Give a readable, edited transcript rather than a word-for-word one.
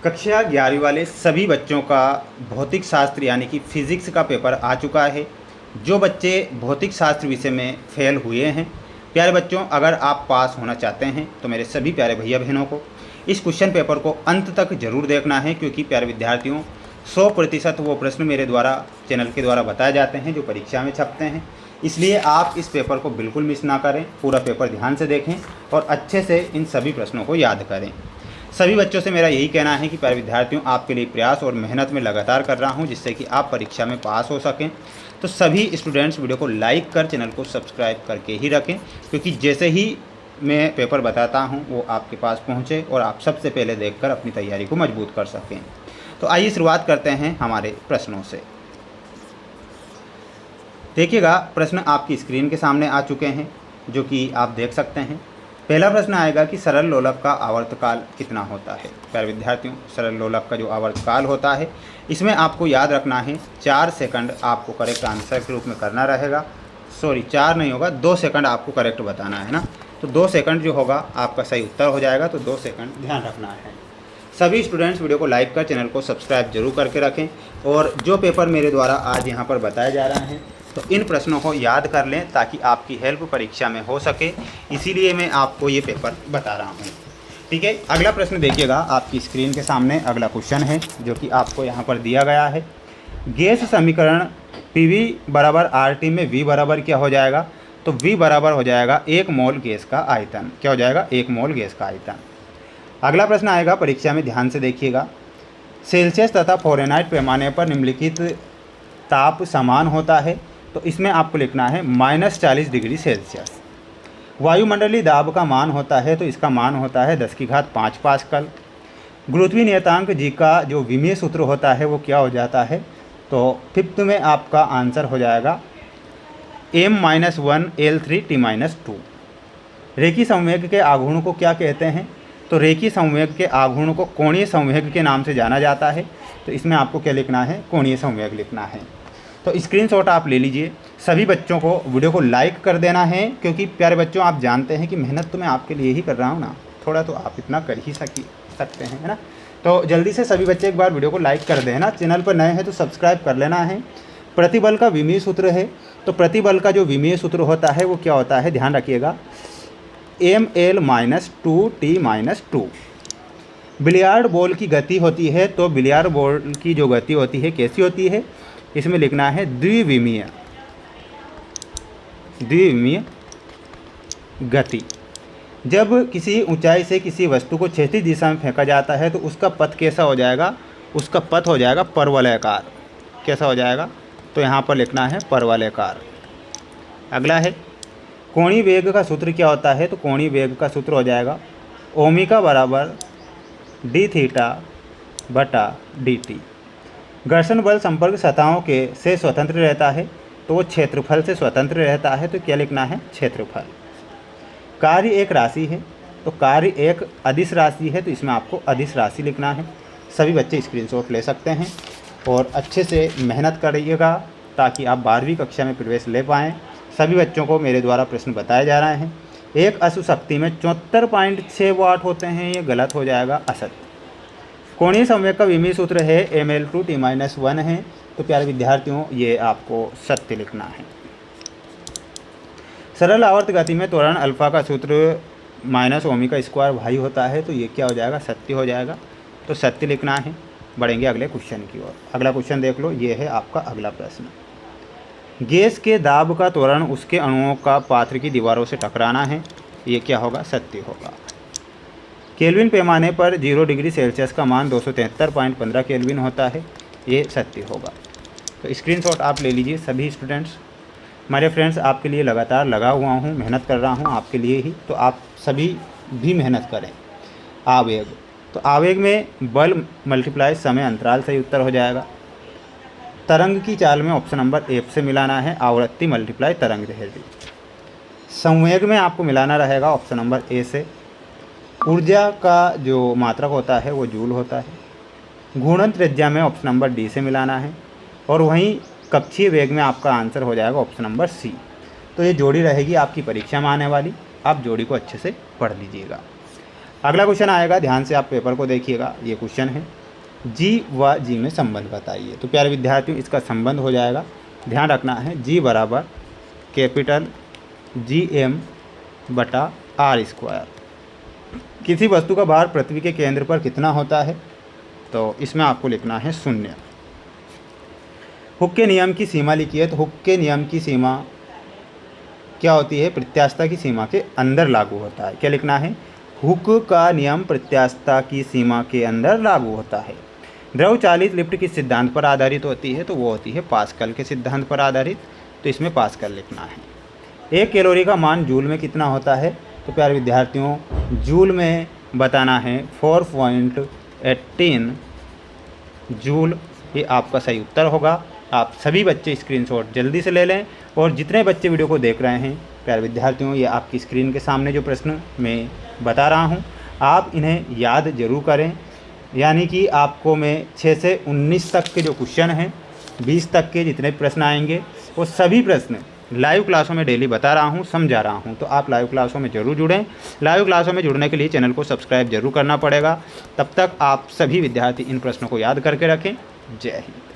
कक्षा 11वीं वाले सभी बच्चों का भौतिक शास्त्र यानी कि फिज़िक्स का पेपर आ चुका है। जो बच्चे भौतिक शास्त्र विषय में फेल हुए हैं, प्यारे बच्चों, अगर आप पास होना चाहते हैं तो मेरे सभी प्यारे भैया बहनों को इस क्वेश्चन पेपर को अंत तक ज़रूर देखना है, क्योंकि प्यारे विद्यार्थियों 100% वो प्रश्न मेरे द्वारा चैनल के द्वारा बताए जाते हैं जो परीक्षा में छपते हैं। इसलिए आप इस पेपर को बिल्कुल मिस ना करें, पूरा पेपर ध्यान से देखें और अच्छे से इन सभी प्रश्नों को याद करें। सभी बच्चों से मेरा यही कहना है कि प्यारे विद्यार्थियों, आपके लिए प्रयास और मेहनत में लगातार कर रहा हूं, जिससे कि आप परीक्षा में पास हो सकें। तो सभी स्टूडेंट्स वीडियो को लाइक कर चैनल को सब्सक्राइब करके ही रखें, क्योंकि जैसे ही मैं पेपर बताता हूं वो आपके पास पहुंचे और आप सबसे पहले देखकर अपनी तैयारी को मजबूत कर सकें। तो आइए शुरुआत करते हैं हमारे प्रश्नों से। देखिएगा, प्रश्न आपकी स्क्रीन के सामने आ चुके हैं, जो कि आप देख सकते हैं। पहला प्रश्न आएगा कि सरल लोलक का आवर्तकाल कितना होता है। प्यारे विद्यार्थियों, सरल लोलक का जो आवर्तकाल होता है, इसमें आपको याद रखना है 4 सेकंड आपको करेक्ट आंसर के रूप में करना रहेगा। सॉरी, 4 नहीं होगा, 2 सेकंड आपको करेक्ट बताना है ना। तो 2 सेकंड जो होगा आपका सही उत्तर हो जाएगा। तो 2 सेकंड ध्यान रखना है। सभी स्टूडेंट्स वीडियो को लाइक कर चैनल को सब्सक्राइब जरूर करके रखें। और जो पेपर मेरे द्वारा आज यहाँ पर बताए जा रहे हैं, तो इन प्रश्नों को याद कर लें ताकि आपकी हेल्प परीक्षा में हो सके। इसीलिए मैं आपको ये पेपर बता रहा हूँ। ठीक है, अगला प्रश्न देखिएगा, आपकी स्क्रीन के सामने अगला क्वेश्चन है जो कि आपको यहाँ पर दिया गया है। गैस समीकरण PV बराबर RT में V बराबर क्या हो जाएगा। तो V बराबर हो जाएगा 1 मोल गैस का आयतन। क्या हो जाएगा? 1 मोल गैस का आयतन। अगला प्रश्न आएगा, परीक्षा में ध्यान से देखिएगा। सेल्सियस तथा फ़ारेनहाइट पैमाने पर निम्नलिखित ताप समान होता है। तो इसमें आपको लिखना है -40 डिग्री सेल्सियस। वायुमंडलीय दाब का मान होता है, तो इसका मान होता है 10⁵ पास्कल। गुरुत्वीय नियतांक जी का जो विमीय सूत्र होता है वो क्या हो जाता है। तो 5th में आपका आंसर हो जाएगा m-1 L3T-2। रेखीय संवेग के आघूर्ण को क्या कहते हैं। तो रेखीय संवेग के आघूर्ण को कोणीय संवेग के नाम से जाना जाता है। तो इसमें आपको क्या लिखना है? कोणीय संवेग लिखना है। तो स्क्रीनशॉट आप ले लीजिए। सभी बच्चों को वीडियो को लाइक कर देना है, क्योंकि प्यारे बच्चों, आप जानते हैं कि मेहनत तो मैं आपके लिए ही कर रहा हूँ ना, थोड़ा तो आप इतना कर ही सकते हैं, है ना। तो जल्दी से सभी बच्चे एक बार वीडियो को लाइक कर दें ना। चैनल पर नए हैं तो सब्सक्राइब कर लेना है। प्रतिबल का विमीय सूत्र है, तो प्रतिबल का जो विमीय सूत्र होता है वो क्या होता है, ध्यान रखिएगा, ml-2t-2। बिलियार्ड बॉल की गति होती है, तो बिलियार्ड बॉल की जो गति होती है कैसी होती है, इसमें लिखना है द्विविमीय गति। जब किसी ऊंचाई से किसी वस्तु को क्षैतिज दिशा में फेंका जाता है तो उसका पथ कैसा हो जाएगा? उसका पथ हो जाएगा परवलयाकार। कैसा हो जाएगा? तो यहाँ पर लिखना है परवलयाकार। अगला है, कोणीय वेग का सूत्र क्या होता है। तो कोणीय वेग का सूत्र हो जाएगा ओमेगा बराबर d⁻⁻dt। घर्षण बल संपर्क सतहों के से स्वतंत्र रहता है, तो वो क्षेत्रफल से स्वतंत्र रहता है। तो क्या लिखना है? क्षेत्रफल। कार्य एक राशि है, तो कार्य एक अदिश राशि है, तो इसमें आपको अदिश राशि लिखना है। सभी बच्चे स्क्रीनशॉट ले सकते हैं और अच्छे से मेहनत करिएगा ताकि आप 12वीं कक्षा में प्रवेश ले पाएँ। सभी बच्चों को मेरे द्वारा प्रश्न बताए जा रहे हैं। एक अश्व शक्ति में 74.6 वाट होते हैं, ये गलत हो जाएगा, असत्य। कोणीय संवेग का विमीय सूत्र है ml2t-1 है, तो प्यारे विद्यार्थियों ये आपको सत्य लिखना है। सरल आवर्त गति में त्वरण अल्फा का सूत्र -ω² भाई होता है, तो ये क्या हो जाएगा? सत्य हो जाएगा। तो सत्य लिखना है। बढ़ेंगे अगले क्वेश्चन की ओर। अगला क्वेश्चन देख लो, ये है आपका अगला प्रश्न। गैस के दाब का त्वरण उसके अणुओं का पात्र की दीवारों से टकराना है, ये क्या होगा? सत्य होगा। केल्विन पैमाने पर 0 डिग्री सेल्सियस का मान 273.15 केल्विन होता है, ये सत्य होगा। तो स्क्रीनशॉट आप ले लीजिए सभी स्टूडेंट्स। हमारे फ्रेंड्स, आपके लिए लगातार लगा हुआ हूँ, मेहनत कर रहा हूँ आपके लिए ही, तो आप सभी भी मेहनत करें। आवेग, तो आवेग में बल मल्टीप्लाई समय अंतराल सही उत्तर हो जाएगा। तरंग की चाल में ऑप्शन नंबर F से मिलाना है, आवृत्ति मल्टीप्लाई तरंग दैर्ध्य। संवेग में आपको मिलाना रहेगा ऑप्शन नंबर A से। ऊर्जा का जो मात्रक होता है वो जूल होता है। घूर्णन त्रिज्या में ऑप्शन नंबर D से मिलाना है। और वहीं कक्षीय वेग में आपका आंसर हो जाएगा ऑप्शन नंबर C। तो ये जोड़ी रहेगी आपकी परीक्षा में आने वाली। आप जोड़ी को अच्छे से पढ़ लीजिएगा। अगला क्वेश्चन आएगा, ध्यान से आप पेपर को देखिएगा। ये क्वेश्चन है, जी व जी में संबंध बताइए। तो प्यारे विद्यार्थियों, इसका संबंध हो जाएगा, ध्यान रखना है, जी बराबर कैपिटल GM बटा R²। किसी वस्तु का भार पृथ्वी के केंद्र पर कितना होता है? तो इसमें आपको लिखना है 0। हुक के नियम की सीमा लिखिए। तो हुक के नियम की सीमा क्या होती है? प्रत्यास्थता की सीमा के अंदर लागू होता है। क्या लिखना है? हुक का नियम प्रत्यास्थता की सीमा के अंदर लागू होता है। द्रव चालित लिफ्ट किस सिद्धांत पर आधारित होती है? तो वो होती है पास्कल के सिद्धांत पर आधारित। तो इसमें पास्कल लिखना है। 1 कैलोरी का मान जूल में कितना होता है? तो प्यारे विद्यार्थियों, जूल में बताना है 4.18 जूल। ये आपका सही उत्तर होगा। आप सभी बच्चे स्क्रीनशॉट जल्दी से ले लें, और जितने बच्चे वीडियो को देख रहे हैं प्यारे विद्यार्थियों, ये आपकी स्क्रीन के सामने जो प्रश्न मैं बता रहा हूँ, आप इन्हें याद जरूर करें। यानी कि आपको मैं 6 से 19 तक के जो क्वेश्चन हैं, 20 तक के जितने प्रश्न आएंगे, वो सभी प्रश्न लाइव क्लासों में डेली बता रहा हूँ, समझा रहा हूँ। तो आप लाइव क्लासों में ज़रूर जुड़ें। लाइव क्लासों में जुड़ने के लिए चैनल को सब्सक्राइब जरूर करना पड़ेगा। तब तक आप सभी विद्यार्थी इन प्रश्नों को याद करके रखें। जय हिंद।